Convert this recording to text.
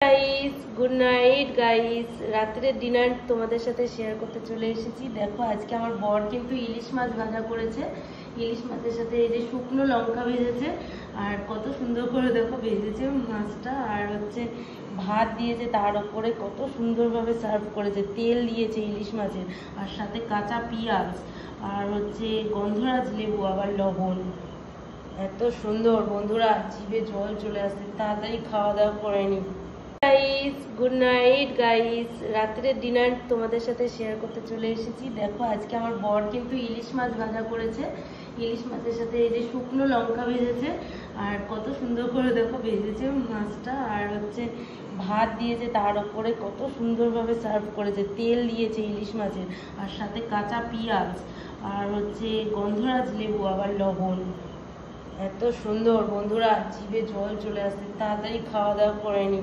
Guys, good night guys. রাত্রের dinner তোমাদের সাথে শেয়ার করতে চলে এসেছি। দেখো আজকে আমার বর কিন্তু ইলিশ মাছ ভাজা করেছে। ইলিশ মাছের সাথে এই যে শুকনো লঙ্কা ভেজেছে, আর কত সুন্দর করে দেখো ভেজেছে মাছটা। আর ভাত দিয়েছে, তার উপরে কত সুন্দরভাবে সার্ভ করেছে, তেল দিয়েছে ইলিশ মাছের, আর সাথে কাঁচা পেঁয়াজ, আর গন্ধরাজ লেবু, আবার লবণ। এত সুন্দর বন্ধুরা, জিভে জল চলে আসছে। তাড়াতাড়ি খাওয়া দাওয়া করে নি। Guys, good night guys. রাত্রের ডিনার তোমাদের সাথে শেয়ার করতে চলে এসেছি। দেখো আজকে আমার বর কিন্তু ইলিশ মাছ ভাজা করেছে। ইলিশ মাছের সাথে এই যে শুকনো লঙ্কা ভেজেছে, আর কত সুন্দর করে দেখো ভেজেছে মাছটা। আর ভাত দিয়েছে, তার উপরে কত সুন্দরভাবে সার্ভ করেছে, তেল দিয়েছে ইলিশ মাছের, আর সাথে কাঁচা পেঁয়াজ, আর গন্ধরাজ লেবু, আবার লবণ। এত সুন্দর বন্ধুরা, জিভে জল চলে আসছে। তাড়াতাড়ি খাওয়া দাওয়া করে নি।